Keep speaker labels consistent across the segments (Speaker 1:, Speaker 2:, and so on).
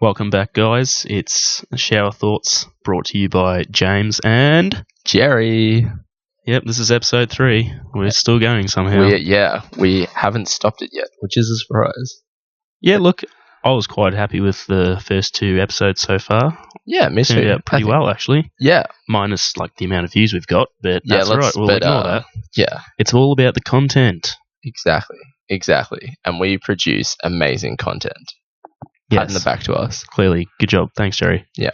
Speaker 1: Welcome back, guys. It's Shower Thoughts brought to you by James and
Speaker 2: Jerry.
Speaker 1: Yep, this is episode 3. We're still going somehow.
Speaker 2: We haven't stopped it yet, which is a surprise.
Speaker 1: Yeah, look, I was quite happy with the first 2 episodes so far.
Speaker 2: Yeah, me too.
Speaker 1: Turned out pretty well, actually.
Speaker 2: Yeah.
Speaker 1: Minus, the amount of views we've got, but that's all right. We'll ignore that.
Speaker 2: Yeah.
Speaker 1: It's all about the content.
Speaker 2: Exactly. And we produce amazing content. Pat in the back to us.
Speaker 1: Clearly. Good job. Thanks, Jerry.
Speaker 2: Yeah.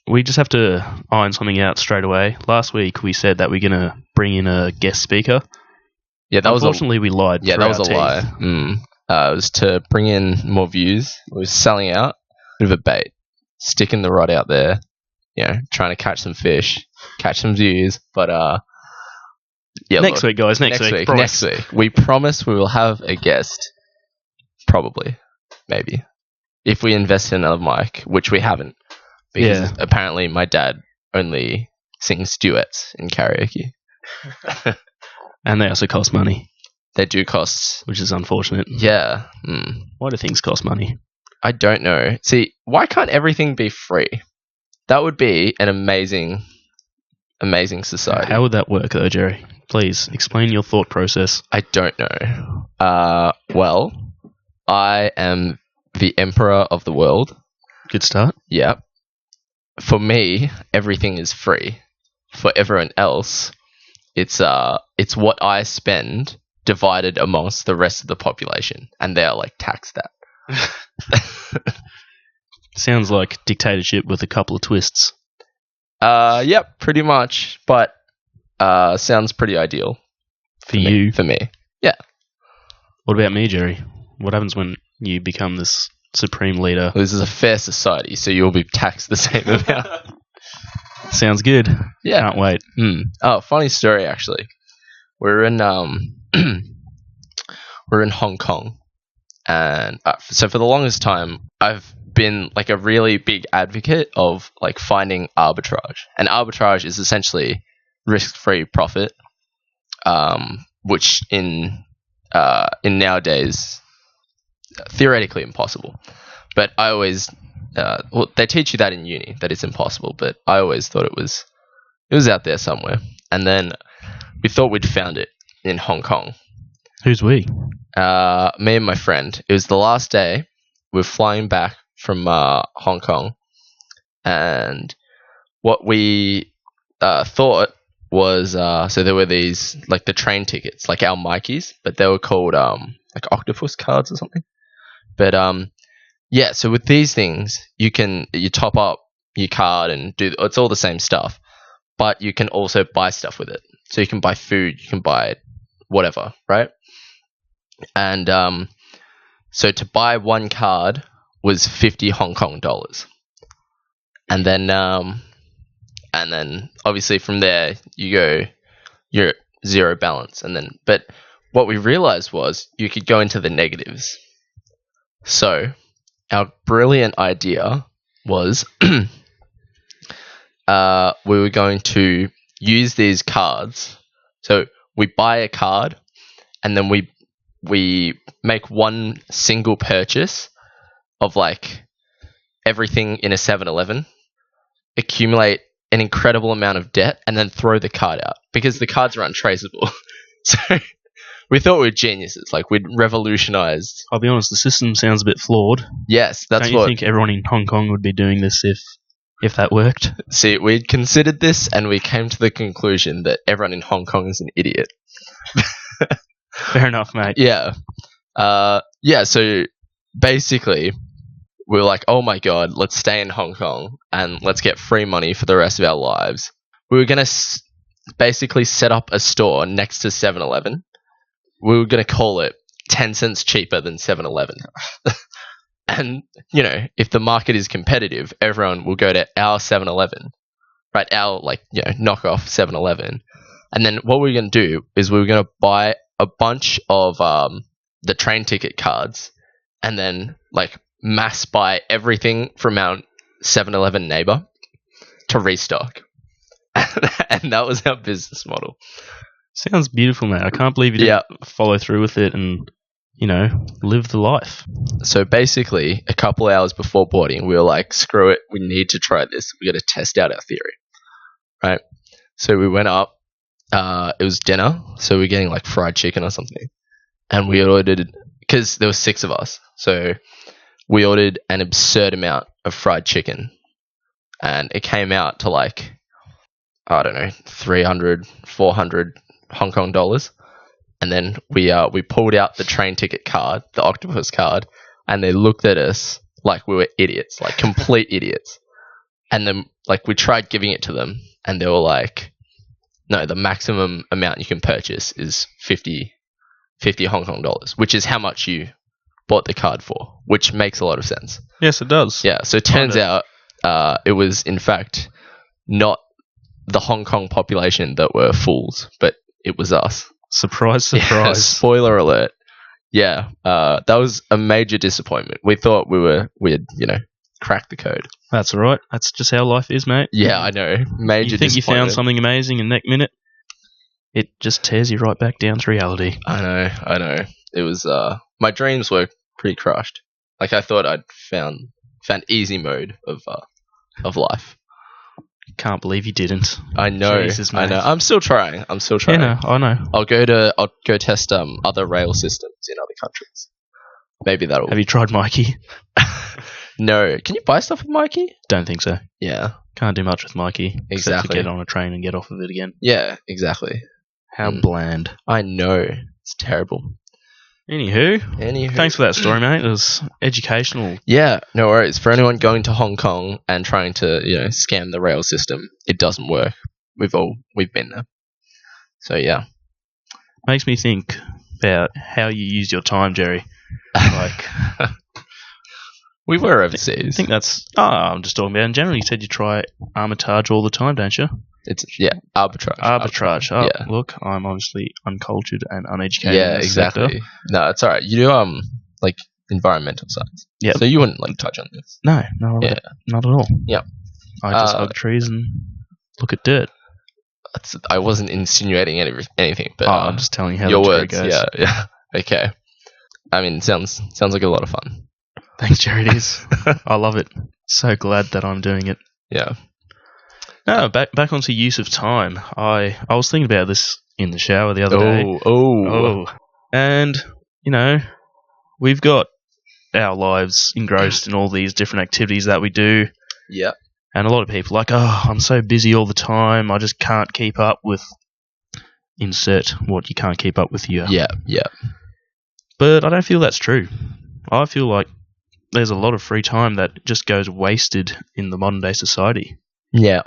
Speaker 1: We just have to iron something out straight away. Last week, we said that we're going to bring in a guest speaker.
Speaker 2: Yeah,
Speaker 1: Unfortunately, we lied.
Speaker 2: Yeah, that was a lie. It was to bring in more views. It was selling out. Bit of a bait. Sticking the rod out there. Trying to catch some fish. Catch some views. But,
Speaker 1: next week, guys. Next week.
Speaker 2: We promise we will have a guest. Probably. Maybe. If we invest in another mic, which we haven't. Because apparently my dad only sings duets in karaoke.
Speaker 1: And they also cost money.
Speaker 2: They do cost.
Speaker 1: Which is unfortunate.
Speaker 2: Yeah.
Speaker 1: Why do things cost money?
Speaker 2: I don't know. See, why can't everything be free? That would be an amazing society.
Speaker 1: How would that work, though, Jerry? Please, explain your thought process.
Speaker 2: I don't know. Well, I am the emperor of the world.
Speaker 1: Good start.
Speaker 2: Yeah. For me, everything is free. For everyone else, it's what I spend divided amongst the rest of the population, and they're taxed that.
Speaker 1: Sounds like dictatorship with a couple of twists.
Speaker 2: Yep, pretty much. But sounds pretty ideal
Speaker 1: for you.
Speaker 2: For me, yeah.
Speaker 1: What about me, Jerry? What happens when you become this supreme leader?
Speaker 2: Well, this is a fair society, so you'll be taxed the same amount.
Speaker 1: Sounds good.
Speaker 2: Yeah.
Speaker 1: Can't wait.
Speaker 2: Oh, funny story, actually. We're in Hong Kong, and so for the longest time, I've been a really big advocate of finding arbitrage. And arbitrage is essentially risk-free profit, which in nowadays theoretically impossible. But I always they teach you that in uni, that it's impossible, but I always thought it was out there somewhere. And then we thought we'd found it in Hong Kong.
Speaker 1: Who's we?
Speaker 2: Me and my friend. It was the last day. We were flying back from Hong Kong, and what we thought was so there were these the train tickets, our Mikeys, but they were called octopus cards or something. But so with these things, you top up your card and it's all the same stuff, but you can also buy stuff with it. So you can buy food, you can buy whatever, right? And so to buy one card was 50 Hong Kong dollars. And then obviously from there you're at zero balance. But what we realized was you could go into the negatives. So our brilliant idea was we were going to use these cards. So we buy a card, and then we make one single purchase of everything in a 7-Eleven, accumulate an incredible amount of debt, and then throw the card out because the cards are untraceable. So we thought we were geniuses. We'd revolutionized.
Speaker 1: I'll be honest, the system sounds a bit flawed.
Speaker 2: Yes, that's
Speaker 1: Don't you think everyone in Hong Kong would be doing this if that worked?
Speaker 2: See, we'd considered this, and we came to the conclusion that everyone in Hong Kong is an idiot.
Speaker 1: Fair enough, mate.
Speaker 2: Yeah. So basically, we were like, oh my god, let's stay in Hong Kong and let's get free money for the rest of our lives. We were going to basically set up a store next to 7-Eleven. We were going to call it 10 cents cheaper than 7-Eleven. And, if the market is competitive, everyone will go to our 7-Eleven, right? Our, knockoff 7-Eleven. And then what we were going to do is we were going to buy a bunch of the train ticket cards and then, mass buy everything from our 7-Eleven neighbor to restock. And that was our business model.
Speaker 1: Sounds beautiful, mate. I can't believe you didn't follow through with it and live the life.
Speaker 2: So basically, a couple hours before boarding, we were like, screw it, we need to try this. We got to test out our theory, right? So we went up. It was dinner, so we are getting like fried chicken or something. And we ordered, because there were 6 of us, so we ordered an absurd amount of fried chicken. And it came out to like, I don't know, 300, 400 Hong Kong dollars. And then we pulled out the train ticket card, the octopus card, and they looked at us like we were idiots, like complete idiots. And then like we tried giving it to them, and they were like, no, the maximum amount you can purchase is 50 Hong Kong dollars, which is how much you bought the card for, which makes a lot of sense.
Speaker 1: Yes, it does.
Speaker 2: Yeah, so it turns out it was in fact not the Hong Kong population that were fools, but it was us.
Speaker 1: Surprise,
Speaker 2: Yeah,
Speaker 1: surprise.
Speaker 2: spoiler alert. Yeah, that was a major disappointment. We thought we had cracked the code.
Speaker 1: That's all right. That's just how life is, mate.
Speaker 2: Yeah, I know. Major
Speaker 1: You think you found
Speaker 2: disappointment.
Speaker 1: something amazing, and next minute, it just tears you right back down to reality.
Speaker 2: I know. It was my dreams were pretty crushed. Like I thought I'd found easy mode of life.
Speaker 1: Can't believe you didn't.
Speaker 2: I know.
Speaker 1: Jesus,
Speaker 2: I
Speaker 1: mate.
Speaker 2: know. I'm still trying.
Speaker 1: Yeah, no, I know.
Speaker 2: I'll go test other rail systems in other countries. Maybe that'll.
Speaker 1: Have you tried Mikey?
Speaker 2: No. Can you buy stuff with Mikey?
Speaker 1: Don't think so.
Speaker 2: Yeah.
Speaker 1: Can't do much with Mikey. Except
Speaker 2: Exactly.
Speaker 1: to get on a train and get off of it again.
Speaker 2: Yeah. Exactly.
Speaker 1: How bland.
Speaker 2: I know. It's terrible.
Speaker 1: Anywho, thanks for that story, mate. It was educational.
Speaker 2: Yeah, no worries. For anyone going to Hong Kong and trying to, scam the rail system, it doesn't work. We've been there. So yeah.
Speaker 1: Makes me think about how you used your time, Jerry. Like,
Speaker 2: we were overseas.
Speaker 1: I think that's. I'm just talking about in general. You said you try Armitage all the time, don't you?
Speaker 2: It's arbitrage.
Speaker 1: Arbitrage. Oh,
Speaker 2: Yeah.
Speaker 1: look, I'm obviously uncultured and uneducated.
Speaker 2: Yeah,
Speaker 1: in this
Speaker 2: exactly.
Speaker 1: sector.
Speaker 2: No, it's alright. You do like environmental science.
Speaker 1: Yeah.
Speaker 2: So you wouldn't touch on this.
Speaker 1: No, not at all.
Speaker 2: Yep.
Speaker 1: I just hug trees and look at dirt.
Speaker 2: I wasn't insinuating anything, but
Speaker 1: I'm just telling you how
Speaker 2: your
Speaker 1: the
Speaker 2: words.
Speaker 1: story goes.
Speaker 2: Yeah. Okay. I mean, sounds like a lot of fun.
Speaker 1: Thanks, Jerry. It is. I love it. So glad that I'm doing it.
Speaker 2: Yeah.
Speaker 1: No, back onto use of time. I was thinking about this in the shower the other day.
Speaker 2: Oh.
Speaker 1: And, we've got our lives engrossed in all these different activities that we do.
Speaker 2: Yeah.
Speaker 1: And a lot of people are like, I'm so busy all the time, I just can't keep up with insert what you can't keep up with here.
Speaker 2: Yeah.
Speaker 1: But I don't feel that's true. I feel like there's a lot of free time that just goes wasted in the modern day society.
Speaker 2: Yeah.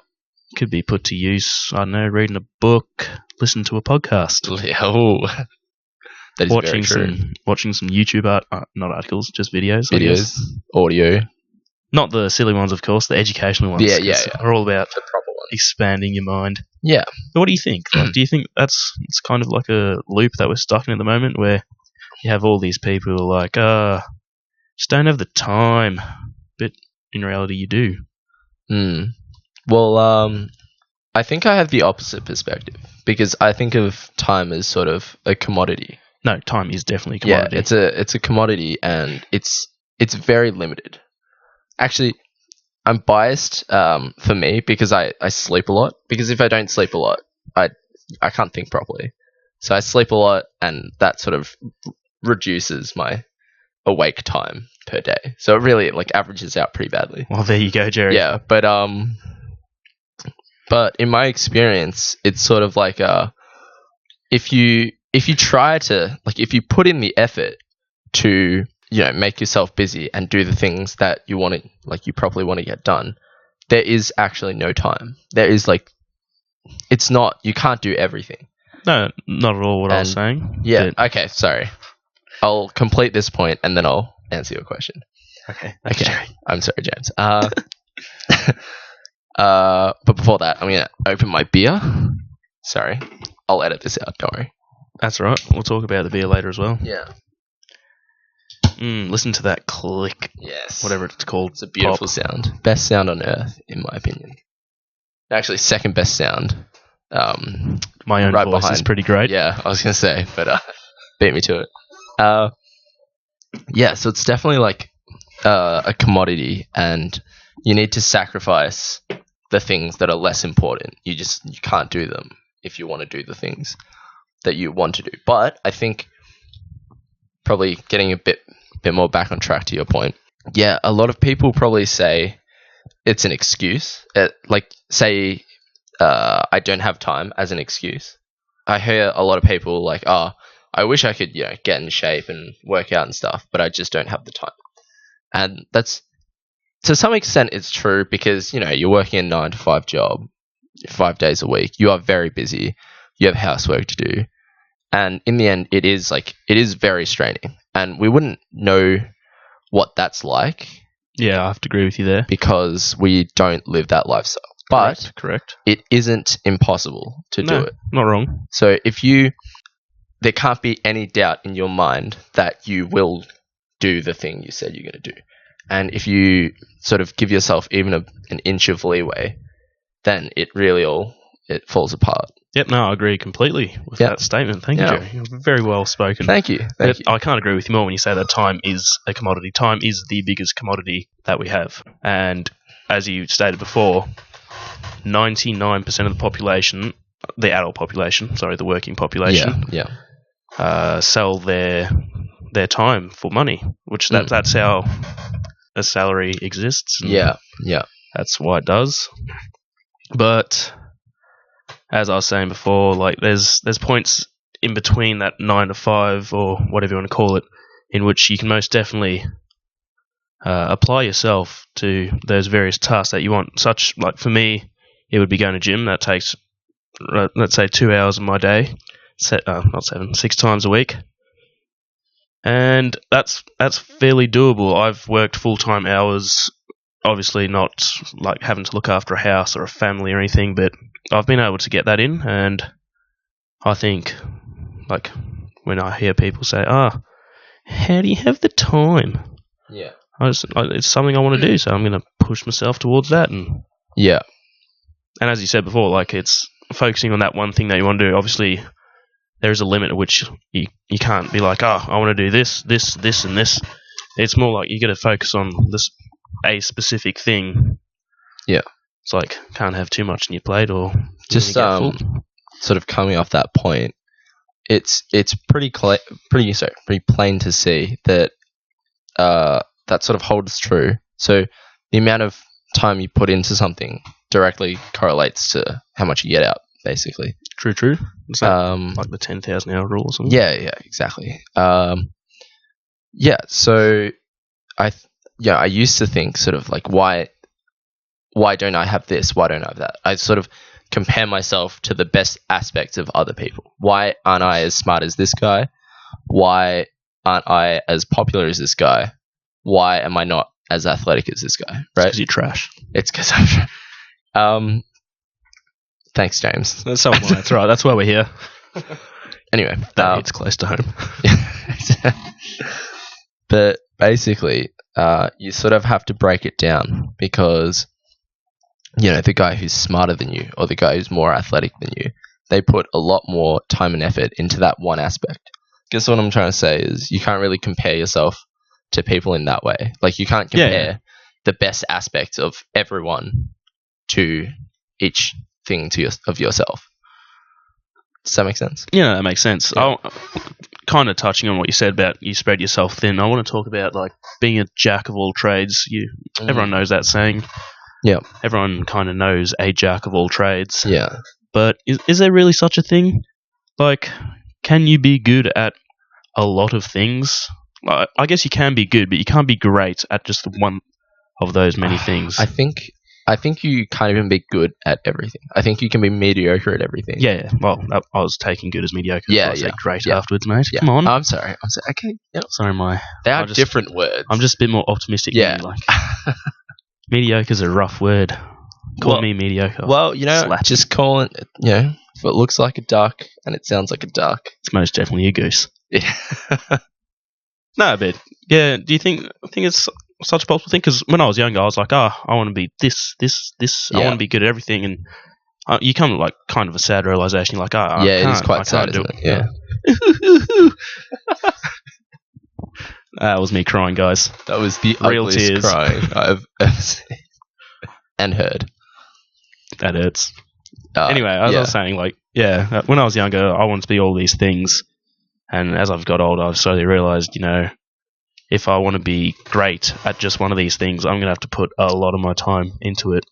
Speaker 1: Could be put to use, I don't know, reading a book, listening to a podcast.
Speaker 2: Oh. That is very true.
Speaker 1: Watching some YouTube not articles, just videos.
Speaker 2: Videos, audio.
Speaker 1: Not the silly ones, of course, the educational ones.
Speaker 2: Yeah.
Speaker 1: Are all about
Speaker 2: The proper one.
Speaker 1: expanding your mind.
Speaker 2: Yeah.
Speaker 1: But what do you think? Like, do you think it's kind of like a loop that we're stuck in at the moment, where you have all these people who are like, just don't have the time, but in reality, you do.
Speaker 2: Well, I think I have the opposite perspective because I think of time as sort of a commodity.
Speaker 1: No, time is definitely a commodity.
Speaker 2: Yeah, it's a commodity and it's very limited. Actually, I'm biased for me because I sleep a lot. Because if I don't sleep a lot, I can't think properly. So I sleep a lot, and that sort of reduces my awake time per day. So it really averages out pretty badly.
Speaker 1: Well, there you go, Jerry.
Speaker 2: Yeah, but in my experience, it's sort of like if you try to if you put in the effort to make yourself busy and do the things that you want to you probably want to get done, there is actually no time. There is it's not, you can't do everything.
Speaker 1: No, not at all what I was saying.
Speaker 2: Yeah. Okay. Sorry. I'll complete this point and then I'll answer your question.
Speaker 1: Okay.
Speaker 2: I'm sorry, James. But before that, I'm gonna open my beer. Sorry, I'll edit this out. Don't worry.
Speaker 1: That's all right. We'll talk about the beer later as well.
Speaker 2: Yeah.
Speaker 1: Listen to that click.
Speaker 2: Yes.
Speaker 1: Whatever it's called.
Speaker 2: It's a beautiful sound. Best sound on earth, in my opinion. Actually, second best sound.
Speaker 1: My own
Speaker 2: right
Speaker 1: voice
Speaker 2: behind.
Speaker 1: is pretty great.
Speaker 2: Yeah, I was gonna say, but beat me to it. Yeah, so it's definitely like a commodity, and you need to sacrifice the things that are less important. You can't do them if you want to do the things that you want to do. But I think probably getting a bit more back on track to your point. Yeah, a lot of people probably say it's an excuse. Like say I don't have time as an excuse. I hear a lot of people like, "Oh, I wish I could, get in shape and work out and stuff, but I just don't have the time." And that's to some extent it's true because, you're working a 9 to 5 job, 5 days a week. You are very busy. You have housework to do. And in the end, it is very straining. And we wouldn't know what that's like.
Speaker 1: Yeah, I have to agree with you there.
Speaker 2: Because we don't live that lifestyle. But
Speaker 1: correct.
Speaker 2: It isn't impossible to do it.
Speaker 1: Not wrong.
Speaker 2: So there can't be any doubt in your mind that you will do the thing you said you're going to do. And if you sort of give yourself even an inch of leeway, then it falls apart.
Speaker 1: Yep, no, I agree completely with that statement. Thank you, Joe. You're very well spoken.
Speaker 2: Thank you.
Speaker 1: I can't agree with you more when you say that time is a commodity. Time is the biggest commodity that we have. And as you stated before, 99% of the population, the adult population, the working population, sell their time for money, which that's how a salary exists.
Speaker 2: Yeah.
Speaker 1: That's why it does. But as I was saying before, like there's points in between that 9 to 5 or whatever you want to call it, in which you can most definitely apply yourself to those various tasks that you want. Such like for me, it would be going to gym. That takes let's say 2 hours of my day, not 7, 6 times a week, and that's fairly doable. I've worked full-time hours. Obviously not like having to look after a house or a family or anything, but I've been able to get that in, and I think, like, when I hear people say, how do you have the time?
Speaker 2: Yeah.
Speaker 1: It's something I want to do, so I'm going to push myself towards that. And as you said before, like, it's focusing on that one thing that you want to do. Obviously, there is a limit at which you can't be like, I want to do this, and this. It's more like you got to focus on a specific thing.
Speaker 2: Yeah.
Speaker 1: It's like, can't have too much in your plate or
Speaker 2: just sort of coming off that point. It's pretty plain to see that that sort of holds true. So the amount of time you put into something directly correlates to how much you get out, basically.
Speaker 1: True. Is that like the 10,000 hour rule or something?
Speaker 2: Yeah, exactly. So I used to think sort of like, why don't I have this? Why don't I have that? I sort of compare myself to the best aspects of other people. Why aren't I as smart as this guy? Why aren't I as popular as this guy? Why am I not as athletic as this guy? Right? It's
Speaker 1: because you're trash.
Speaker 2: It's because I'm trash. Thanks, James.
Speaker 1: That's right. That's why we're here.
Speaker 2: Anyway.
Speaker 1: It's close to home.
Speaker 2: But basically, you sort of have to break it down because, the guy who's smarter than you or the guy who's more athletic than you, they put a lot more time and effort into that one aspect. Guess what I'm trying to say is you can't really compare yourself to people in that way. Like, you can't compare the best aspects of everyone to each thing of yourself. Does that make sense?
Speaker 1: Yeah, that makes sense. Yeah. Kind of touching on what you said about you spread yourself thin, I want to talk about like being a jack of all trades. Everyone knows that saying.
Speaker 2: Yeah.
Speaker 1: Everyone kind of knows a jack of all trades.
Speaker 2: Yeah.
Speaker 1: But is there really such a thing? Like, can you be good at a lot of things? I guess you can be good, but you can't be great at just one of those many things.
Speaker 2: I think you can't even be good at everything. I think you can be mediocre at everything.
Speaker 1: Yeah. Well, I was taking good as mediocre.
Speaker 2: Yeah,
Speaker 1: I said great afterwards, mate.
Speaker 2: Yeah.
Speaker 1: Come on.
Speaker 2: I'm sorry. Okay. Yep.
Speaker 1: Sorry,
Speaker 2: they are different words.
Speaker 1: I'm just a bit more optimistic.
Speaker 2: Yeah.
Speaker 1: Like, mediocre's a rough word. Call me mediocre.
Speaker 2: Well, just call it, if it looks like a duck and it sounds like a duck,
Speaker 1: it's most definitely a goose.
Speaker 2: Yeah.
Speaker 1: No, but yeah, do you think it's such a possible thing? Because when I was younger, I was like, I want to be this. I want to be good at everything, and you come to like kind of a sad realization. You're like, it
Speaker 2: is quite sad, isn't it? Yeah.
Speaker 1: That was me crying, guys.
Speaker 2: That was the
Speaker 1: Real
Speaker 2: ugliest
Speaker 1: tears.
Speaker 2: crying I've ever seen and heard.
Speaker 1: That hurts. Anyway, as I was saying, like, when I was younger, I wanted to be all these things. And as I've got older, I've slowly realised, you know, if I want to be great at just one of these things, I'm going to have to put a lot of my time into it.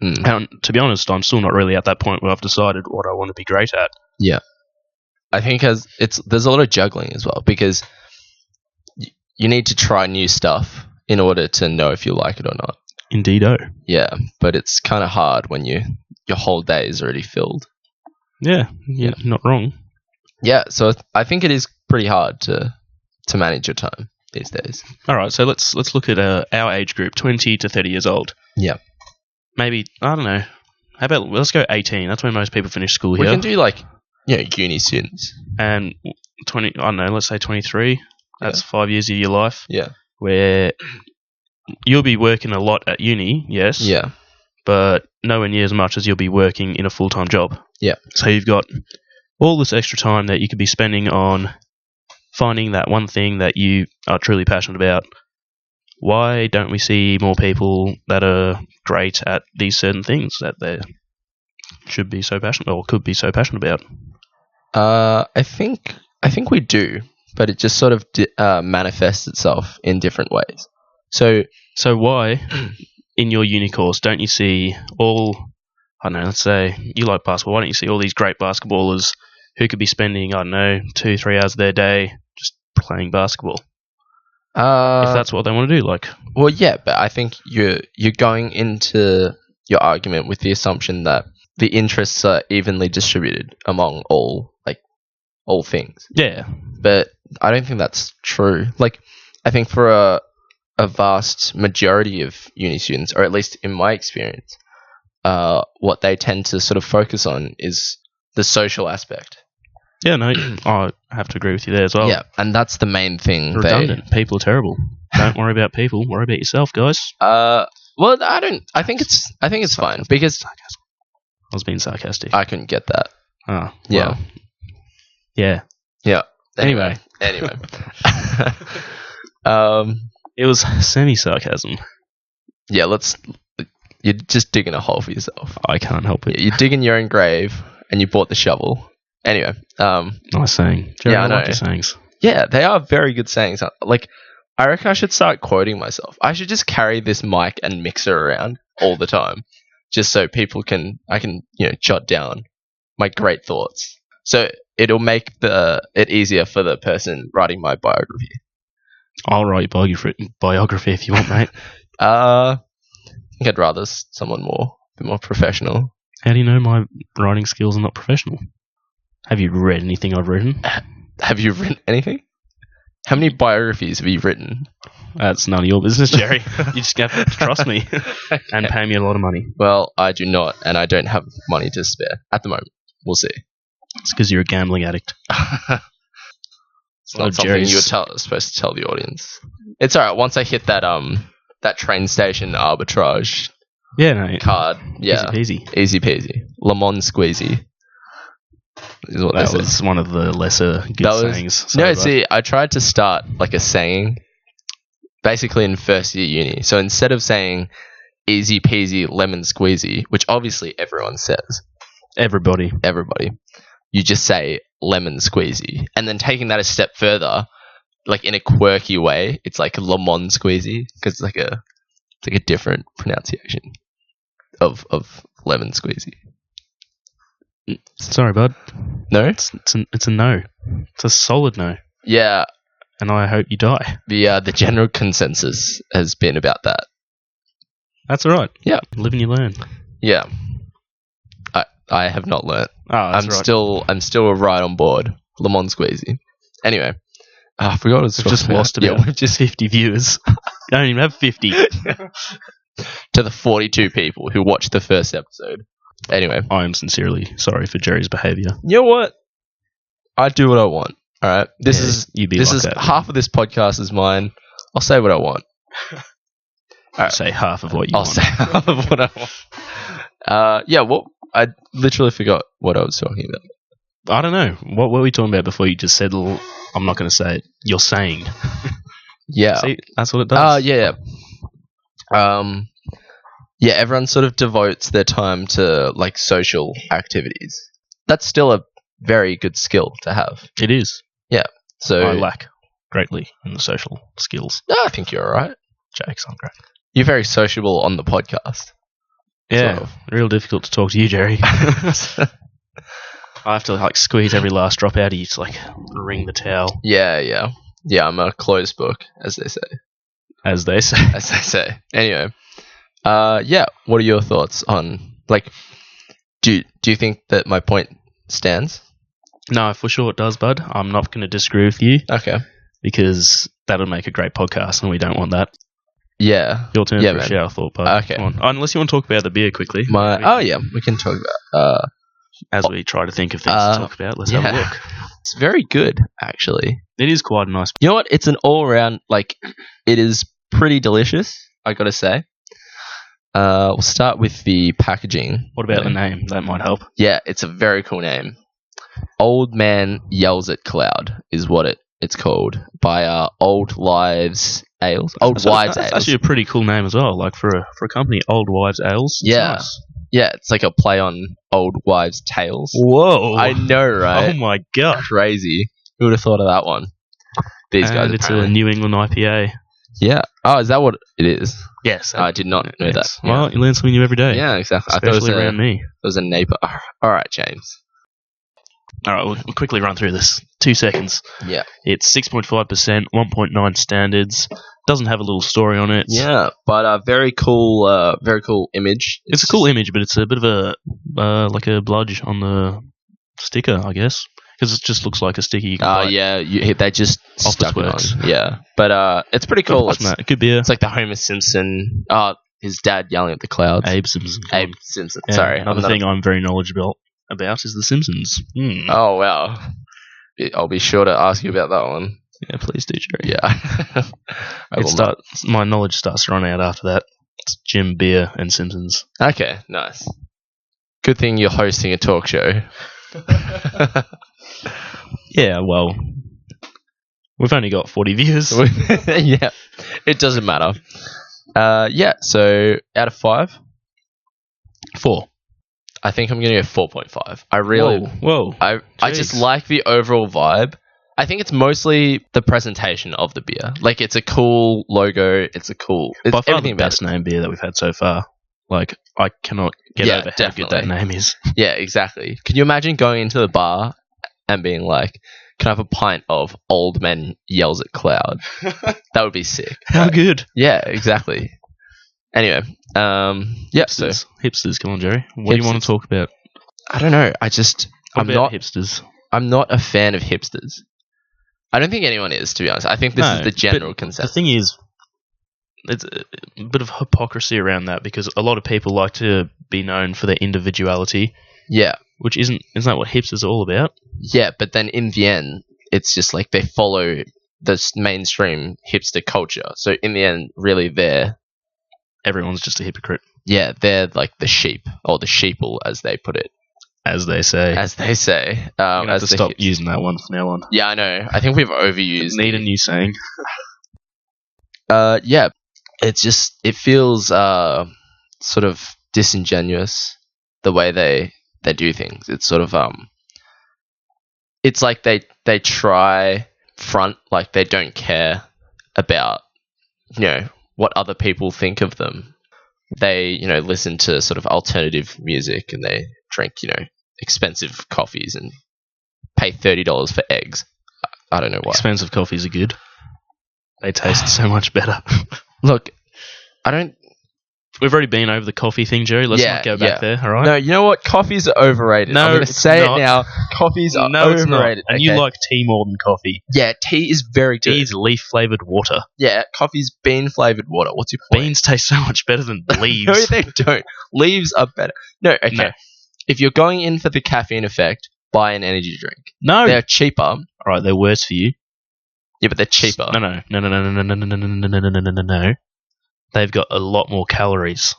Speaker 1: And to be honest, I'm still not really at that point where I've decided what I want to be great at.
Speaker 2: Yeah. I think there's a lot of juggling as well, because you need to try new stuff in order to know if you like it or not.
Speaker 1: Indeed-o.
Speaker 2: Yeah, but it's kind of hard when your whole day is already filled.
Speaker 1: Yeah, you're not wrong.
Speaker 2: Yeah, so I think it is pretty hard to manage your time these days.
Speaker 1: All right, so let's look at our age group, 20 to 30 years old.
Speaker 2: Yeah.
Speaker 1: Maybe, I don't know. How about, let's go 18. That's when most people finish school here.
Speaker 2: We can do, like, uni students.
Speaker 1: And 20, I don't know, let's say 23. That's 5 years of your life.
Speaker 2: Yeah.
Speaker 1: Where you'll be working a lot at uni, yes.
Speaker 2: Yeah.
Speaker 1: But nowhere near as much as you'll be working in a full-time job.
Speaker 2: Yeah.
Speaker 1: So you've got all this extra time that you could be spending on finding that one thing that you are truly passionate about. Why don't we see more people that are great at these certain things that they should be so passionate or could be so passionate about?
Speaker 2: I think we do, but it just sort of manifests itself in different ways. So
Speaker 1: why in your uni course don't you see all, I don't know, let's say you like basketball, why don't you see all these great basketballers who could be spending, I don't know, 2-3 hours of their day just playing basketball? If that's what they want to do, like.
Speaker 2: Well, yeah, but I think you're going into your argument with the assumption that the interests are evenly distributed among all things.
Speaker 1: Yeah.
Speaker 2: But I don't think that's true. Like, I think for a vast majority of uni students, or at least in my experience, what they tend to sort of focus on is the social aspect.
Speaker 1: Yeah, no, I have to agree with you there as well.
Speaker 2: Yeah, and that's the main thing.
Speaker 1: Redundant. People are terrible. Don't worry about people. Worry about yourself, guys.
Speaker 2: Well, I don't. I think it's fine because
Speaker 1: I was being sarcastic.
Speaker 2: I couldn't get that.
Speaker 1: Oh,
Speaker 2: yeah,
Speaker 1: well, yeah.
Speaker 2: Anyway.
Speaker 1: It was semi-sarcasm.
Speaker 2: Yeah, you're just digging a hole for yourself.
Speaker 1: I can't help it.
Speaker 2: You're digging your own grave, and you bought the shovel. Anyway,
Speaker 1: nice saying. Jerry,
Speaker 2: I know.
Speaker 1: like your sayings.
Speaker 2: Yeah, they are very good sayings. Like, I reckon I should start quoting myself. I should just carry this mic and mixer around all the time, just so I can jot down my great thoughts. So it'll make it easier for the person writing my biography.
Speaker 1: I'll write biography if you want, mate.
Speaker 2: I think I'd rather someone a bit more professional.
Speaker 1: How do you know my writing skills are not professional? Have you read anything I've written?
Speaker 2: Have you written anything? How many biographies have you written?
Speaker 1: That's none of your business, Jerry. You just have to trust me and pay me a lot of money.
Speaker 2: Well, I do not, and I don't have money to spare at the moment. We'll see.
Speaker 1: It's because you're a gambling addict.
Speaker 2: It's not something you're supposed to tell the audience. It's alright, once I hit that train station arbitrage card. Yeah.
Speaker 1: Easy peasy.
Speaker 2: Easy peasy. Lemon squeezy. Is what
Speaker 1: that was one of the lesser good sayings.
Speaker 2: See, I tried to start like a saying basically in first year uni. So instead of saying easy peasy lemon squeezy, which obviously everyone says.
Speaker 1: Everybody.
Speaker 2: You just say lemon squeezy. And then taking that a step further, like in a quirky way, it's like lemon squeezy because it's like a different pronunciation of lemon squeezy.
Speaker 1: Sorry, bud.
Speaker 2: No?
Speaker 1: It's a no. It's a solid no.
Speaker 2: Yeah.
Speaker 1: And I hope you die.
Speaker 2: The general consensus has been about that.
Speaker 1: That's all right.
Speaker 2: Yeah.
Speaker 1: Live and you learn.
Speaker 2: Yeah. I have not learnt.
Speaker 1: Oh, that's right.
Speaker 2: I'm still right on board. Lemon squeezy. Anyway. I forgot what
Speaker 1: we've just lost about we've just 50 viewers. I don't even have 50.
Speaker 2: To the 42 people who watched the first episode. Anyway.
Speaker 1: I am sincerely sorry for Jerry's behaviour.
Speaker 2: You know what? I do what I want. Alright? Half of this podcast is mine. I'll say what I want.
Speaker 1: Alright. Say half of what you want.
Speaker 2: I'll say half of what I want. I literally forgot what I was talking about.
Speaker 1: I don't know. What were we talking about before you just said, I'm not going to say it. You're saying.
Speaker 2: Yeah.
Speaker 1: See, that's what it does.
Speaker 2: Yeah. Yeah, everyone sort of devotes their time to like social activities. That's still a very good skill to have.
Speaker 1: It is.
Speaker 2: So
Speaker 1: I lack greatly in the social skills.
Speaker 2: I think you're alright.
Speaker 1: Jokes, I'm great.
Speaker 2: You're very sociable on the podcast.
Speaker 1: Yeah,
Speaker 2: Sort of.
Speaker 1: real difficult to talk to you, Jerry. I have to like squeeze every last drop out of you to like wring the towel,
Speaker 2: Yeah. I'm a closed book, as they say.
Speaker 1: as they say.
Speaker 2: As they say. Anyway, yeah. What are your thoughts on like? Do you think that my point stands?
Speaker 1: No, for sure it does, bud. I'm not going to disagree with you
Speaker 2: Okay.
Speaker 1: because that'll make a great podcast, and we don't want that.
Speaker 2: Yeah.
Speaker 1: Your turn
Speaker 2: Yeah,
Speaker 1: for
Speaker 2: man.
Speaker 1: a shower thought, bud.
Speaker 2: Okay.
Speaker 1: Come on. Unless you want to talk about the beer quickly.
Speaker 2: We can talk about.
Speaker 1: As we try to think of things to talk about, let's have a look.
Speaker 2: It's very good, actually.
Speaker 1: It is quite a nice.
Speaker 2: You know what? It's an all-round, like, it is pretty delicious, I gotta say. We'll start with the packaging.
Speaker 1: What about the name? That might help.
Speaker 2: Yeah, it's a very cool name. Old Man Yells at Cloud is what it's called by Old Lives Ales. Old Wives
Speaker 1: That's
Speaker 2: Ales.
Speaker 1: actually a pretty cool name as well. Like for a company, Old Wives Ales. It's
Speaker 2: Yeah.
Speaker 1: nice.
Speaker 2: Yeah, it's like a play on Old Wives Tales.
Speaker 1: Whoa.
Speaker 2: I know, right?
Speaker 1: Oh my god.
Speaker 2: Crazy. Who would have thought of that one? These guys.
Speaker 1: And it's a
Speaker 2: apparently.
Speaker 1: New England IPA.
Speaker 2: Yeah. Oh, is that what it is?
Speaker 1: Yes.
Speaker 2: I did not know that. Yeah.
Speaker 1: Well, you learn something new every day.
Speaker 2: Yeah, exactly.
Speaker 1: Especially
Speaker 2: I thought
Speaker 1: around me.
Speaker 2: it was a neighbor. All right, James.
Speaker 1: All right, we'll quickly run through this. 2 seconds.
Speaker 2: Yeah.
Speaker 1: It's 6.5%, 1.9 standards. Doesn't have a little story on it.
Speaker 2: Yeah, but very cool image.
Speaker 1: It's a cool image, but it's a bit of a like a bludge on the sticker, I guess, because it just looks like a sticker. You can write.
Speaker 2: Yeah, they just stuck it
Speaker 1: works.
Speaker 2: on. Yeah, but it's pretty cool.
Speaker 1: Apart from that, good beer.
Speaker 2: It's like the Homer Simpson. His dad yelling at the clouds.
Speaker 1: Abe Simpson.
Speaker 2: Abe Simpson.
Speaker 1: Yeah,
Speaker 2: Sorry,
Speaker 1: another thing I'm very knowledgeable about is The Simpsons.
Speaker 2: Oh wow, I'll be sure to ask you about that one.
Speaker 1: Yeah, please do, Jerry.
Speaker 2: Yeah.
Speaker 1: My knowledge starts to run out after that. It's Jim, beer, and Simpsons.
Speaker 2: Okay, nice. Good thing you're hosting a talk show.
Speaker 1: Yeah, well, we've only got 40 views.
Speaker 2: Yeah, it doesn't matter. Yeah, so out of 5?
Speaker 1: 4.
Speaker 2: I think I'm going to go 4.5. I really...
Speaker 1: Whoa.
Speaker 2: I just like the overall vibe. I think it's mostly the presentation of the beer. Like, it's a cool logo. It's a cool... It's
Speaker 1: by far the
Speaker 2: everything about
Speaker 1: best name beer that we've had so far. Like, I cannot get over how good that name is.
Speaker 2: Yeah, exactly. Can you imagine going into the bar and being like, can I have a pint of Old Man Yells at Cloud? That would be sick.
Speaker 1: How good.
Speaker 2: Yeah, exactly. Anyway, yeah, so...
Speaker 1: Hipsters, come on, Jerry. What do you want to talk about?
Speaker 2: I don't know.
Speaker 1: I'm not hipsters.
Speaker 2: I'm not a fan of hipsters. I don't think anyone is, to be honest. I think this is the general
Speaker 1: The
Speaker 2: consensus.
Speaker 1: thing is, it's a bit of hypocrisy around that because a lot of people like to be known for their individuality.
Speaker 2: Yeah.
Speaker 1: Which isn't that what hipsters are all about?
Speaker 2: Yeah, but then in the end, it's just like they follow the mainstream hipster culture. So in the end, really
Speaker 1: Everyone's just a hypocrite.
Speaker 2: Yeah, they're like the sheep, or the sheeple, as they put it.
Speaker 1: As they say.
Speaker 2: As they say.
Speaker 1: I'm going to stop using that one from now on.
Speaker 2: Yeah, I know. I think we've overused
Speaker 1: Need a new saying.
Speaker 2: Yeah. It feels sort of disingenuous the way they do things. It's sort of it's like they try front like they don't care about what other people think of them. They listen to sort of alternative music and they drink expensive coffees and pay $30 for eggs. I don't know why.
Speaker 1: Expensive coffees are good. They taste so much better.
Speaker 2: Look,
Speaker 1: we've already been over the coffee thing, Jerry. Let's not go back there, all right?
Speaker 2: No, you know what? Coffees are overrated.
Speaker 1: No,
Speaker 2: I'm going to say
Speaker 1: not.
Speaker 2: it now. Coffees are
Speaker 1: no, it's
Speaker 2: overrated.
Speaker 1: not. And
Speaker 2: okay?
Speaker 1: you like tea more than coffee.
Speaker 2: Yeah, tea is very good.
Speaker 1: Tea is leaf-flavoured water.
Speaker 2: Yeah, coffee's bean-flavoured water. What's your point?
Speaker 1: Beans taste so much better than leaves.
Speaker 2: No, they don't. Leaves are better. No, okay.
Speaker 1: No.
Speaker 2: If you're going in for the caffeine effect, buy an energy drink.
Speaker 1: No.
Speaker 2: They're cheaper.
Speaker 1: All right, they're worse for you.
Speaker 2: Yeah, but they're cheaper.
Speaker 1: No. They've got a lot more calories.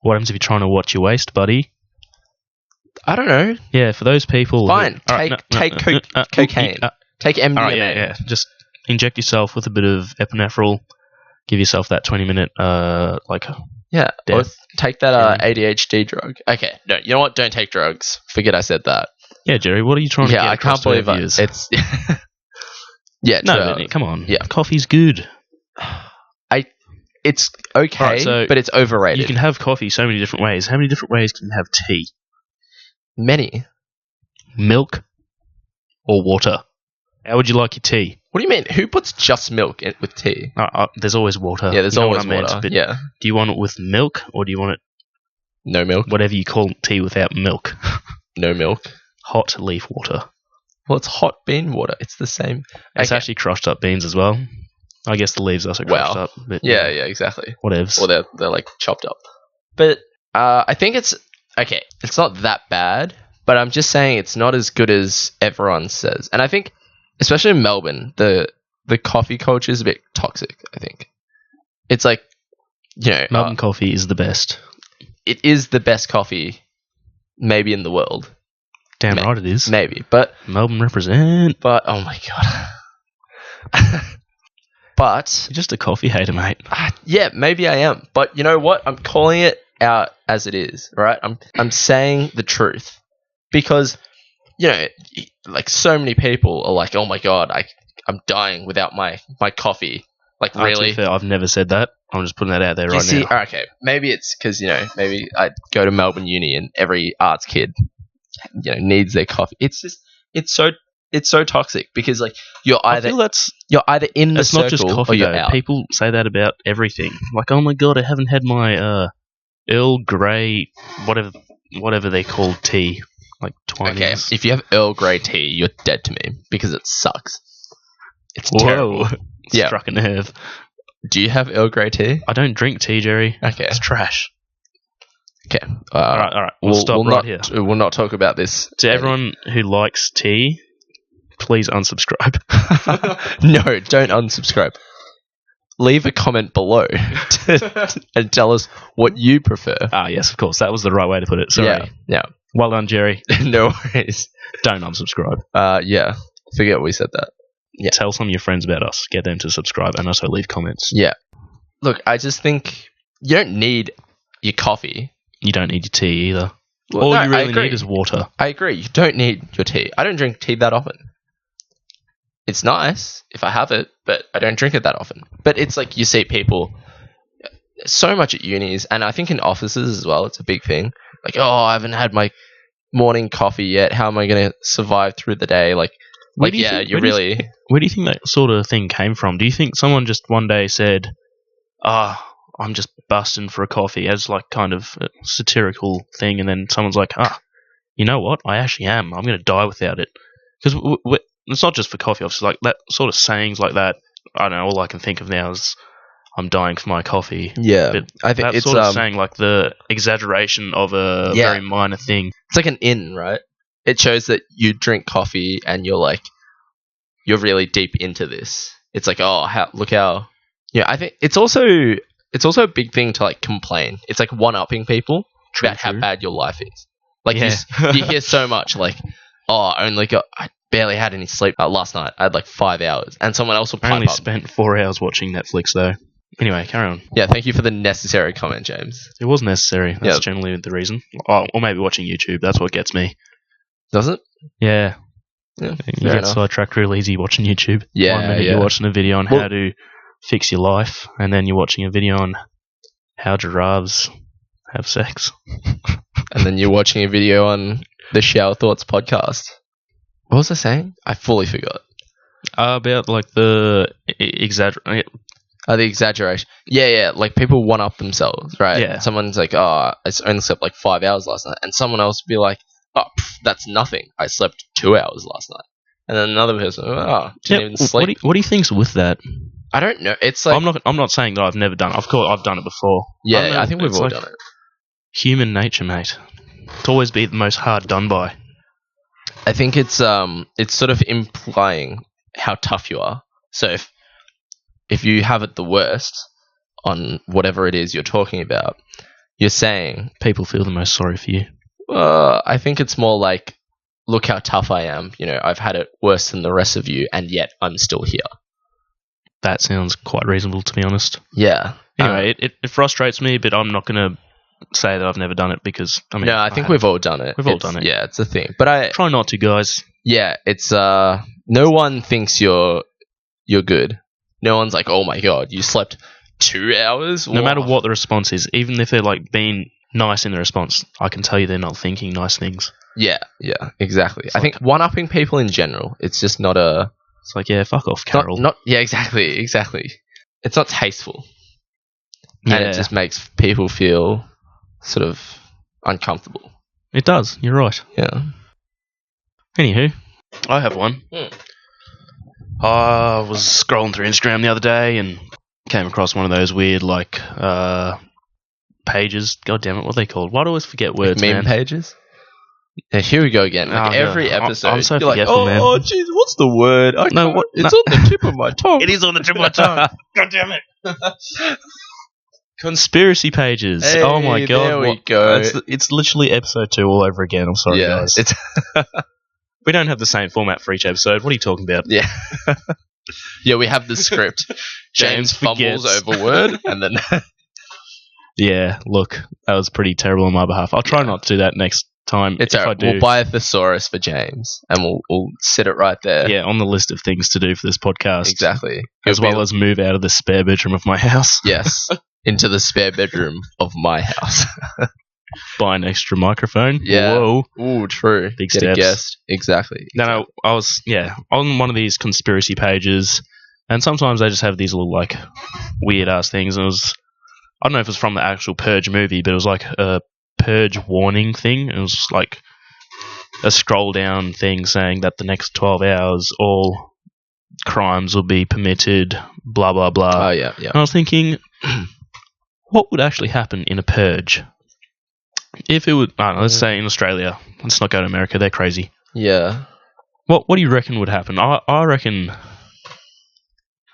Speaker 1: What happens if you're trying to watch your waist, buddy?
Speaker 2: I don't know.
Speaker 1: Yeah, for those people...
Speaker 2: Fine. Take cocaine. Take MDMA.
Speaker 1: All right, yeah. Just inject yourself with a bit of epinephrine. Give yourself that 20-minute
Speaker 2: Yeah, or
Speaker 1: death.
Speaker 2: take that ADHD drug. Okay, no, you know what? Don't take drugs. Forget I said that.
Speaker 1: Yeah, Jerry, what are you trying to get
Speaker 2: I
Speaker 1: across
Speaker 2: can't believe
Speaker 1: to our viewers?
Speaker 2: it's. Yeah,
Speaker 1: No, but come on.
Speaker 2: Yeah.
Speaker 1: Coffee's good.
Speaker 2: It's okay,
Speaker 1: Alright, so
Speaker 2: but it's overrated.
Speaker 1: You can have coffee so many different ways. How many different ways can you have tea?
Speaker 2: Many.
Speaker 1: Milk or water? How would you like your tea?
Speaker 2: What do you mean? Who puts just milk with tea?
Speaker 1: There's always water.
Speaker 2: Yeah, there's
Speaker 1: You know
Speaker 2: always
Speaker 1: what I meant,
Speaker 2: water.
Speaker 1: but
Speaker 2: Yeah.
Speaker 1: do you want it with milk or do you want it
Speaker 2: No milk.
Speaker 1: whatever you call tea without milk?
Speaker 2: No milk.
Speaker 1: Hot leaf water.
Speaker 2: Well, it's hot bean water. It's the same.
Speaker 1: It's actually crushed up beans as well. I guess the leaves are also crushed up. But
Speaker 2: Yeah, exactly.
Speaker 1: Whatevs.
Speaker 2: Or they're like chopped up. But I think it's okay. It's not that bad, but I'm just saying it's not as good as everyone says. And I think, especially in Melbourne, the coffee culture is a bit toxic. I think it's like,
Speaker 1: Melbourne coffee is the best.
Speaker 2: It is the best coffee, maybe in the world.
Speaker 1: Damn right it is.
Speaker 2: Maybe, but
Speaker 1: Melbourne represent.
Speaker 2: But oh my god. But
Speaker 1: You're just a coffee hater, mate.
Speaker 2: Yeah, maybe I am. But you know what? I'm calling it out as it is, right? I'm saying the truth. Because, like so many people are like, oh my god, I'm dying without my coffee. Like, really?
Speaker 1: To be fair, I've never said that. I'm just putting that out there now.
Speaker 2: Okay, maybe it's because, maybe I go to Melbourne Uni and every arts kid, needs their coffee. It's just, it's so toxic because, like, you're either in the circle
Speaker 1: not just coffee,
Speaker 2: or you're
Speaker 1: though.
Speaker 2: out.
Speaker 1: People say that about everything. Like, oh my god, I haven't had my Earl Grey, whatever they call tea. Like Twinings.
Speaker 2: Okay, if you have Earl Grey tea, you're dead to me because it sucks. It's terrible. Yeah.
Speaker 1: Struck a nerve.
Speaker 2: Do you have Earl Grey tea?
Speaker 1: I don't drink tea, Jerry.
Speaker 2: Okay.
Speaker 1: It's trash.
Speaker 2: Okay.
Speaker 1: All right. We'll stop right here.
Speaker 2: We'll not talk about this.
Speaker 1: To everyone who likes tea, please unsubscribe.
Speaker 2: No, don't unsubscribe. Leave a comment below and tell us what you prefer.
Speaker 1: Yes, of course. That was the right way to put it. Sorry.
Speaker 2: Yeah.
Speaker 1: Well done, Jerry.
Speaker 2: No worries.
Speaker 1: Don't unsubscribe.
Speaker 2: Yeah. Forget we said that. Yeah.
Speaker 1: Tell some of your friends about us. Get them to subscribe and also leave comments.
Speaker 2: Yeah. Look, I just think you don't need your coffee.
Speaker 1: You don't need your tea either.
Speaker 2: Well,
Speaker 1: All
Speaker 2: no,
Speaker 1: you really need is water.
Speaker 2: I agree. You don't need your tea. I don't drink tea that often. It's nice if I have it, but I don't drink it that often. But it's like you see people so much at unis, and I think in offices as well, it's a big thing. Like, oh, I haven't had my morning coffee yet. How am I going to survive through the day? Where do you
Speaker 1: think that sort of thing came from? Do you think someone just one day said, I'm just busting for a coffee, as like kind of a satirical thing, and then someone's like, you know what? I actually am. I'm going to die without it. Because it's not just for coffee, obviously. Like that sort of sayings like that, I don't know, all I can think of now is I'm dying for my coffee.
Speaker 2: Yeah.
Speaker 1: But
Speaker 2: I think
Speaker 1: it's
Speaker 2: it's
Speaker 1: sort of saying like the exaggeration of a very minor thing.
Speaker 2: It's like an in, right? It shows that you drink coffee and you're really deep into this. It's like, look how. Yeah, I think it's also a big thing to like complain. It's like one-upping people about how bad your life is. Like you hear so much like, I barely had any sleep last night. I had like 5 hours, and someone else will pipe
Speaker 1: I only
Speaker 2: up.
Speaker 1: spent 4 hours watching Netflix though. Anyway, carry on.
Speaker 2: Yeah, thank you for the necessary comment, James.
Speaker 1: It was necessary. That's generally the reason. Or maybe watching YouTube. That's what gets me.
Speaker 2: Does it?
Speaker 1: Yeah.
Speaker 2: Yeah,
Speaker 1: you get sidetracked real easy watching YouTube.
Speaker 2: Yeah,
Speaker 1: 1 minute you're watching a video on how to fix your life, and then you're watching a video on how giraffes have sex.
Speaker 2: And then you're watching a video on the Shower Thoughts podcast. What was I saying? I fully forgot.
Speaker 1: About like the exaggeration.
Speaker 2: The exaggeration. Yeah. Like people one up themselves, right?
Speaker 1: Yeah.
Speaker 2: Someone's like, I only slept like 5 hours last night, and someone else would be like, that's nothing. I slept 2 hours last night. And then another person, didn't even sleep.
Speaker 1: What do you think's with that?
Speaker 2: I don't know. It's like
Speaker 1: I'm not saying that I've never done it. Of course, I've done it before.
Speaker 2: Yeah, I think we've all done it.
Speaker 1: Human nature, mate. To always be the most hard done by.
Speaker 2: I think it's sort of implying how tough you are. So if you have it the worst on whatever it is you're talking about, you're saying
Speaker 1: people feel the most sorry for you.
Speaker 2: I think it's more like, look how tough I am. I've had it worse than the rest of you, and yet I'm still here.
Speaker 1: that sounds quite reasonable, to be honest.
Speaker 2: Yeah.
Speaker 1: Anyway, it frustrates me, but I'm not going to say that I've never done it because, I mean...
Speaker 2: No, I think we've all done it.
Speaker 1: We've all done it.
Speaker 2: Yeah, it's a thing. But I...
Speaker 1: Try not to, guys.
Speaker 2: Yeah, it's... No one thinks you're good. No one's like, oh my god, you slept 2 hours?
Speaker 1: No matter what the response is, even if they're, like, being nice in the response, I can tell you they're not thinking nice things.
Speaker 2: Yeah, exactly. I think one-upping people in general, it's just not a...
Speaker 1: It's like, yeah, fuck off, Carol.
Speaker 2: Yeah, exactly. It's not tasteful. Yeah. And it just makes people feel sort of uncomfortable.
Speaker 1: It does, you're right.
Speaker 2: Yeah.
Speaker 1: Anywho, I have one. I was scrolling through Instagram the other day and came across one of those weird, like, pages. God damn it, what are they called? Why do I always forget words,
Speaker 2: meme
Speaker 1: man?
Speaker 2: pages? Yeah, here we go again. Like every episode,
Speaker 1: I'm so
Speaker 2: you're
Speaker 1: forgetful, man.
Speaker 2: Oh, jeez, what's the word? It's on the tip of my tongue.
Speaker 1: It is on the tip of my tongue. God damn it. Conspiracy pages.
Speaker 2: Hey,
Speaker 1: oh my god.
Speaker 2: There we go.
Speaker 1: It's literally episode 2 all over again. I'm sorry, guys. We don't have the same format for each episode. What are you talking about?
Speaker 2: Yeah. Yeah, we have the script. James fumbles over word and then...
Speaker 1: Yeah, look, that was pretty terrible on my behalf. I'll try not to do that next time.
Speaker 2: It's
Speaker 1: if
Speaker 2: all right.
Speaker 1: I do.
Speaker 2: We'll buy a thesaurus for James and we'll sit it right there.
Speaker 1: Yeah, on the list of things to do for this podcast.
Speaker 2: Exactly.
Speaker 1: As well as move out of the spare bedroom of my house.
Speaker 2: Yes. Into the spare bedroom of my house.
Speaker 1: Buy an extra microphone.
Speaker 2: Yeah.
Speaker 1: Whoa.
Speaker 2: Ooh, true.
Speaker 1: Big
Speaker 2: Get
Speaker 1: steps.
Speaker 2: a guest. Exactly.
Speaker 1: No, I was, on one of these conspiracy pages, and sometimes they just have these little, like, weird-ass things, and it was, I don't know if it was from the actual Purge movie, but it was like a Purge warning thing. It was like a scroll-down thing saying that the next 12 hours, all crimes will be permitted, blah, blah, blah.
Speaker 2: Oh, yeah.
Speaker 1: And I was thinking, what would actually happen in a purge? If it would, I don't know, let's say in Australia, let's not go to America, they're crazy.
Speaker 2: Yeah.
Speaker 1: What do you reckon would happen? I reckon,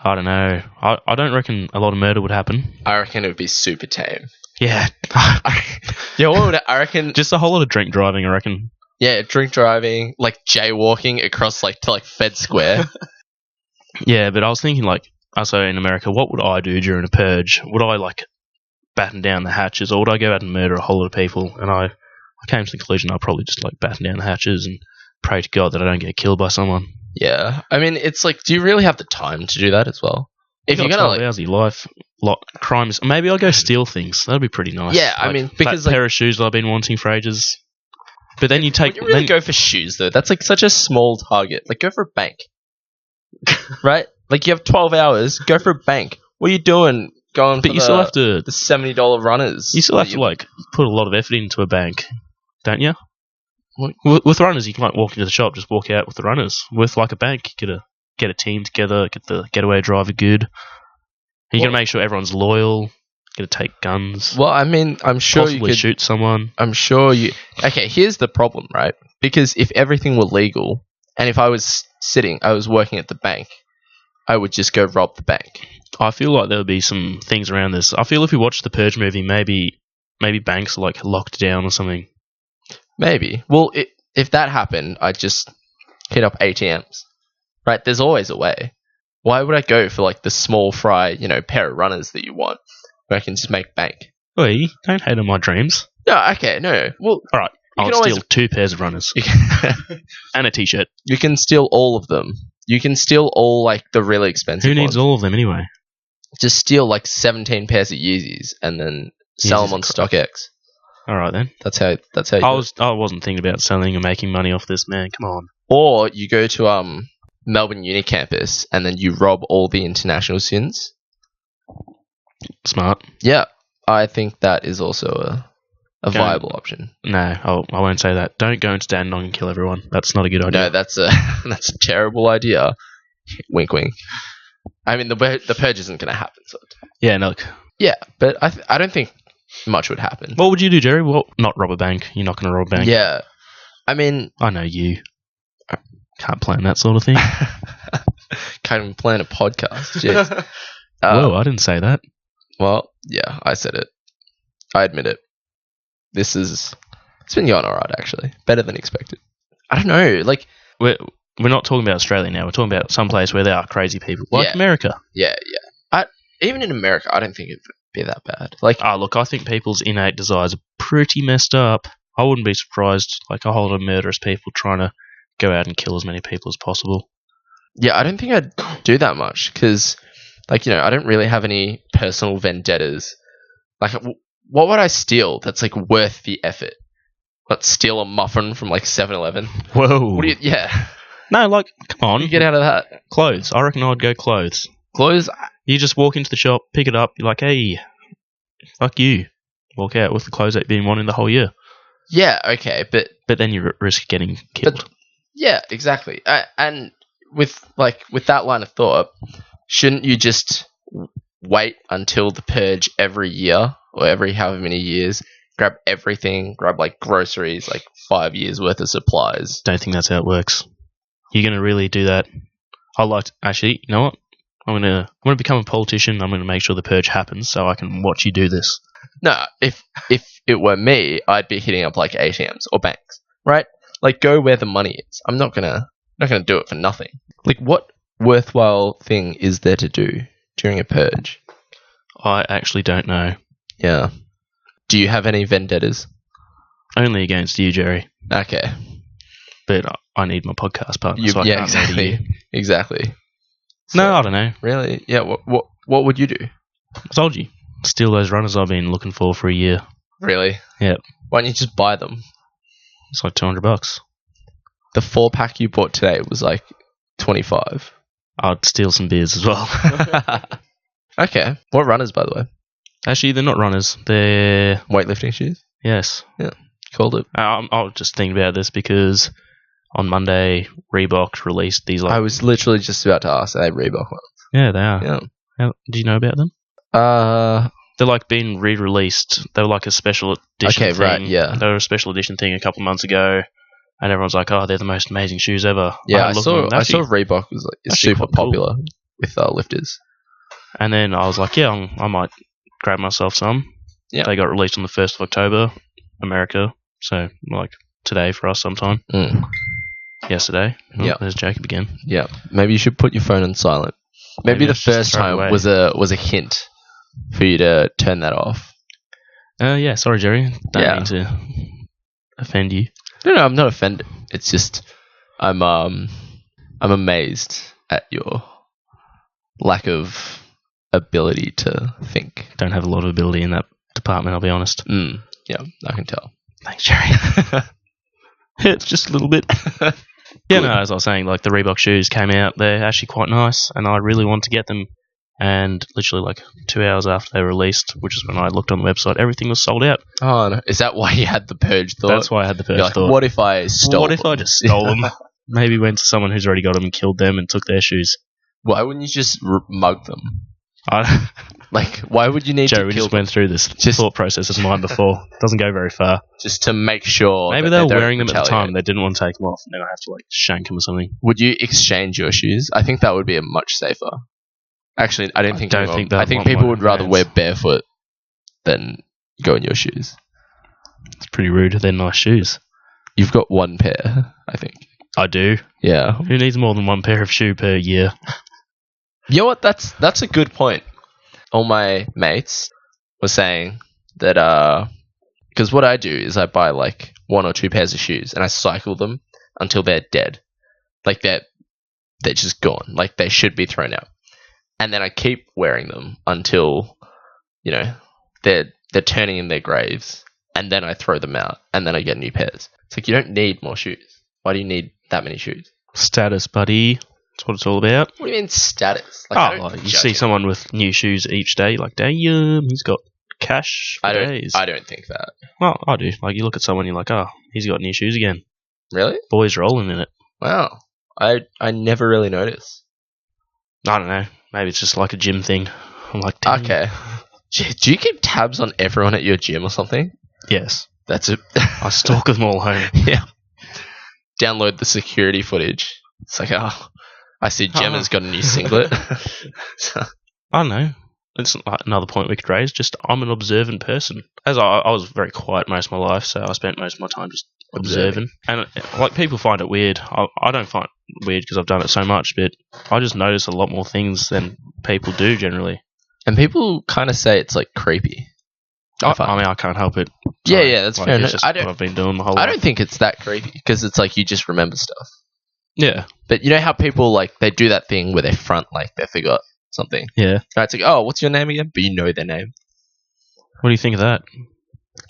Speaker 1: I don't know, I don't reckon a lot of murder would happen.
Speaker 2: I reckon it would be super tame.
Speaker 1: Yeah.
Speaker 2: Yeah, what would I reckon?
Speaker 1: Just a whole lot of drink driving, I reckon.
Speaker 2: Yeah, drink driving, like jaywalking across to Fed Square.
Speaker 1: Yeah, but I was thinking so in America, what would I do during a purge? Would I batten down the hatches, or would I go out and murder a whole lot of people? And I came to the conclusion I'd probably just batten down the hatches and pray to God that I don't get killed by someone.
Speaker 2: Yeah, I mean, it's do you really have the time to do that as well? If you're gonna
Speaker 1: hours of your life, crimes, maybe I'll go steal things. That'd be pretty nice.
Speaker 2: Yeah, I mean, because
Speaker 1: that pair of shoes that I've been wanting for ages. But then you take.
Speaker 2: Would you really go for shoes though? That's such a small target. Go for a bank, right? You have 12 hours. Go for a bank. What are you doing? But
Speaker 1: you still have to
Speaker 2: the $70 runners.
Speaker 1: You still have to put a lot of effort into a bank, don't you? With runners, you can walk into the shop, just walk out with the runners. With a bank, you get a team together, get the getaway driver good. You got to make sure everyone's loyal. Got to take guns.
Speaker 2: Well, I mean, I'm sure
Speaker 1: possibly
Speaker 2: you could
Speaker 1: shoot someone.
Speaker 2: I'm sure you. Okay, here's the problem, right? Because if everything were legal, and if I was working at the bank, I would just go rob the bank.
Speaker 1: I feel like there would be some things around this. I feel if we watched the Purge movie, maybe banks are locked down or something.
Speaker 2: Maybe. Well, if that happened, I'd just hit up ATMs. Right? There's always a way. Why would I go for the small fry, pair of runners that you want, where I can just make bank?
Speaker 1: Oi, don't hate on my dreams.
Speaker 2: No, okay, no. Well,
Speaker 1: all right. I'll steal 2 pairs of runners and a t-shirt.
Speaker 2: You can steal all of them. You can steal all the really expensive
Speaker 1: Who needs
Speaker 2: ones.
Speaker 1: all of them anyway?
Speaker 2: Just steal 17 pairs of Yeezys and then sell them on StockX.
Speaker 1: All right then.
Speaker 2: That's how.
Speaker 1: I wasn't thinking about selling and making money off this, man. Come on.
Speaker 2: Or you go to Melbourne Uni campus and then you rob all the international students.
Speaker 1: Smart.
Speaker 2: Yeah, I think that is also a viable option.
Speaker 1: No, I won't say that. Don't go into Dandenong and kill everyone. That's not a good idea.
Speaker 2: No, that's a terrible idea. Wink, wink. I mean, the purge isn't going to happen. So.
Speaker 1: Yeah, no. Look.
Speaker 2: Yeah, but I don't think much would happen.
Speaker 1: What would you do, Jerry? Well, not rob a bank. You're not going to rob a bank.
Speaker 2: Yeah. I mean...
Speaker 1: I know you. Can't plan that sort of thing.
Speaker 2: Can't even plan a podcast. Jeez.
Speaker 1: Whoa, I didn't say that.
Speaker 2: Well, yeah, I said it. I admit it. It's been going alright, actually. Better than expected. I don't know,
Speaker 1: we're not talking about Australia now. We're talking about some place where there are crazy people, like America.
Speaker 2: Yeah. Even in America, I don't think it'd be that bad. Like,
Speaker 1: look, I think people's innate desires are pretty messed up. I wouldn't be surprised, like a whole lot of murderous people trying to go out and kill as many people as possible.
Speaker 2: yeah, I don't think I'd do that much because, like, I don't really have any personal vendettas. Like, what would I steal that's like worth the effort? Let's steal a muffin from like 7-Eleven.
Speaker 1: Whoa.
Speaker 2: Yeah.
Speaker 1: No, like, come on.
Speaker 2: You get out of that.
Speaker 1: Clothes. I reckon I'd go clothes.
Speaker 2: Clothes?
Speaker 1: You just walk into the shop, pick it up, you're like, hey, fuck you. Walk out with the clothes that you've been wanting the whole year.
Speaker 2: Yeah, okay, but
Speaker 1: then you risk getting killed.
Speaker 2: Yeah, exactly. And with that line of thought, shouldn't you just wait until the purge every year or every however many years, grab everything, grab like groceries, like 5 years worth of supplies?
Speaker 1: Don't think that's how it works. You're going to really do that? Actually, you know what? I'm gonna become a politician. I'm gonna make sure the purge happens so I can watch you do this.
Speaker 2: No, if it were me, I'd be hitting up like ATMs or banks, right? Like, go where the money is. I'm not gonna do it for nothing. Like, what worthwhile thing is there to do during a purge?
Speaker 1: I actually don't know.
Speaker 2: Yeah. Do you have any vendettas?
Speaker 1: Only against you, Jerry.
Speaker 2: Okay.
Speaker 1: But I need my podcast partner, so I can't say to you.
Speaker 2: Exactly. So,
Speaker 1: no, I don't know.
Speaker 2: Really? Yeah. What would you do?
Speaker 1: I told you. Steal those runners I've been looking for a year.
Speaker 2: Really?
Speaker 1: Yeah.
Speaker 2: Why don't you just buy them?
Speaker 1: It's like $200.
Speaker 2: The 4-pack you bought today was like $25.
Speaker 1: I'd steal some beers as well.
Speaker 2: Okay. What runners, by the way?
Speaker 1: Actually, they're not runners. They're
Speaker 2: weightlifting shoes.
Speaker 1: Yes.
Speaker 2: Yeah. Called it.
Speaker 1: I was just thinking about this because on Monday, Reebok released these.
Speaker 2: I was literally just about to ask. Are they Reebok ones?
Speaker 1: Yeah, they are.
Speaker 2: Yeah.
Speaker 1: Do you know about them? They're like being re-released. They were like a special edition thing.
Speaker 2: Right, yeah.
Speaker 1: They were a special edition thing a couple of months ago, and everyone's like, "Oh, they're the most amazing shoes ever."
Speaker 2: Yeah, I saw Reebok was is super popular with lifters.
Speaker 1: And then I was like, "Yeah, I might grab myself some."
Speaker 2: Yeah.
Speaker 1: They got released on the 1st of October, America. So like today for us sometime. Yesterday. Oh,
Speaker 2: yeah.
Speaker 1: There's Jacob again.
Speaker 2: Yeah. Maybe you should put your phone on silent. Maybe the first time was a hint for you to turn that off.
Speaker 1: Yeah, sorry, Jerry. Don't mean to offend you.
Speaker 2: No, I'm not offended. It's just I'm amazed at your lack of ability to think.
Speaker 1: Don't have a lot of ability in that department, I'll be honest.
Speaker 2: Yeah, I can tell.
Speaker 1: Thanks, Jerry. It's just a little bit. Yeah, no, as I was saying, like the Reebok shoes came out. They're actually quite nice, and I really want to get them. And literally like 2 hours after they were released, which is when I looked on the website, everything was sold out.
Speaker 2: Oh, no. Is that why you had the purge thought?
Speaker 1: That's why I had the purge thought.
Speaker 2: What if I stole
Speaker 1: What if I just stole them? Maybe went to someone who's already got them and killed them and took their shoes.
Speaker 2: Why wouldn't you just mug them? Like, why would you need
Speaker 1: Joe,
Speaker 2: to
Speaker 1: we
Speaker 2: kill
Speaker 1: just went through this thought process of mine before. Doesn't go very far.
Speaker 2: Just to make sure.
Speaker 1: Maybe they were wearing them at the time and they didn't want to take them off, and then I have to like shank them or something.
Speaker 2: Would you exchange your shoes? I think that would be a much safer. Actually, I don't think people would rather wear barefoot than go in your shoes.
Speaker 1: It's pretty rude. They're nice shoes.
Speaker 2: You've got one pair, I think.
Speaker 1: I do.
Speaker 2: Yeah.
Speaker 1: Who needs more than one pair of shoe per year?
Speaker 2: You know what? That's a good point. All my mates were saying that because what I do is I buy like 1 or 2 pairs of shoes and I cycle them until they're dead, like they're just gone, like they should be thrown out, and then I keep wearing them until they're turning in their graves, and then I throw them out, and then I get new pairs. It's like you don't need more shoes. Why do you need that many shoes?
Speaker 1: Status, buddy. That's what it's all about.
Speaker 2: What do you mean status?
Speaker 1: Like you see someone with new shoes each day, like, damn, he's got cash for days.
Speaker 2: I don't think that.
Speaker 1: Well, I do. Like, you look at someone, you're like, oh, he's got new shoes again.
Speaker 2: Really?
Speaker 1: Boys rolling in it.
Speaker 2: Wow. I never really noticed.
Speaker 1: I don't know. Maybe it's just like a gym thing. I'm like, damn.
Speaker 2: Okay. Do you keep tabs on everyone at your gym or something?
Speaker 1: Yes.
Speaker 2: That's it.
Speaker 1: I stalk them all home.
Speaker 2: Yeah. Download the security footage. It's like, I see Gemma's got a new singlet.
Speaker 1: I don't know. It's another point we could raise. Just I'm an observant person. As I was very quiet most of my life, so I spent most of my time just observing. And like people find it weird. I don't find it weird because I've done it so much, but I just notice a lot more things than people do generally.
Speaker 2: And people kind of say it's like creepy.
Speaker 1: I mean, I can't help it.
Speaker 2: Yeah, that's fair enough.
Speaker 1: It's just what I've been doing my whole life.
Speaker 2: I don't think it's that creepy because it's like you just remember stuff.
Speaker 1: Yeah.
Speaker 2: But you know how people like they do that thing where they front like they forgot something.
Speaker 1: Yeah.
Speaker 2: Right, it's like, oh, what's your name again? But you know their name.
Speaker 1: What do you think of that?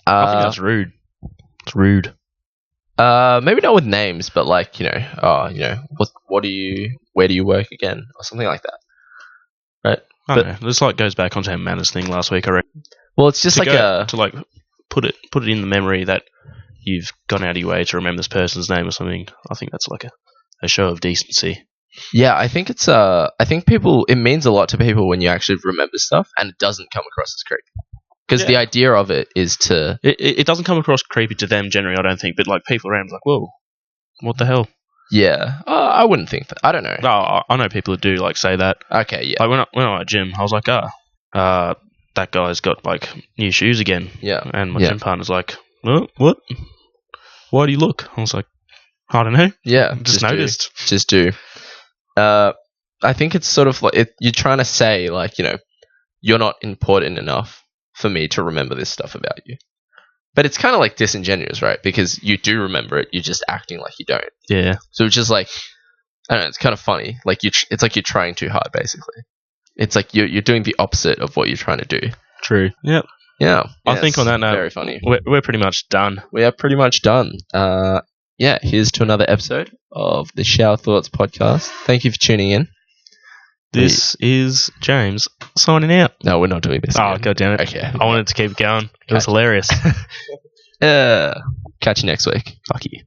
Speaker 1: I think that's rude. It's rude.
Speaker 2: Maybe not with names, but like what do you? Where do you work again, or something like that, right?
Speaker 1: I don't know. This like goes back onto our manners thing last week, I reckon.
Speaker 2: Well, it's just
Speaker 1: to put it in the memory that you've gone out of your way to remember this person's name or something. I think that's like a show of decency.
Speaker 2: Yeah, I think it's I think it means a lot to people when you actually remember stuff and it doesn't come across as creepy. Because the idea of it is to...
Speaker 1: It doesn't come across creepy to them generally, I don't think, but like people around are like, whoa, what the hell?
Speaker 2: Yeah, I wouldn't think that. I don't know.
Speaker 1: No, I know people who do like say that.
Speaker 2: Okay, yeah.
Speaker 1: Like when I was at gym, I was like, that guy's got like new shoes again.
Speaker 2: Yeah.
Speaker 1: And my gym partner's like, what? Why do you look? I was like, I don't know.
Speaker 2: Yeah.
Speaker 1: Just noticed.
Speaker 2: Just do. I think it's sort of like you're trying to say like, you're not important enough for me to remember this stuff about you. But it's kind of like disingenuous, right? Because you do remember it, you're just acting like you don't.
Speaker 1: Yeah.
Speaker 2: So it's just like, I don't know, it's kind of funny. Like it's like you're trying too hard, basically. It's like you're doing the opposite of what you're trying to do.
Speaker 1: True. Yep.
Speaker 2: Yeah.
Speaker 1: I think on that note,
Speaker 2: very funny.
Speaker 1: We're pretty much done.
Speaker 2: We are pretty much done. Here's to another episode of the Shower Thoughts podcast. Thank you for tuning in.
Speaker 1: This is James signing out.
Speaker 2: No, we're not doing this.
Speaker 1: Oh, God damn it.
Speaker 2: Okay.
Speaker 1: I wanted to keep going. It was hilarious.
Speaker 2: Catch you next week.
Speaker 1: Fuck you.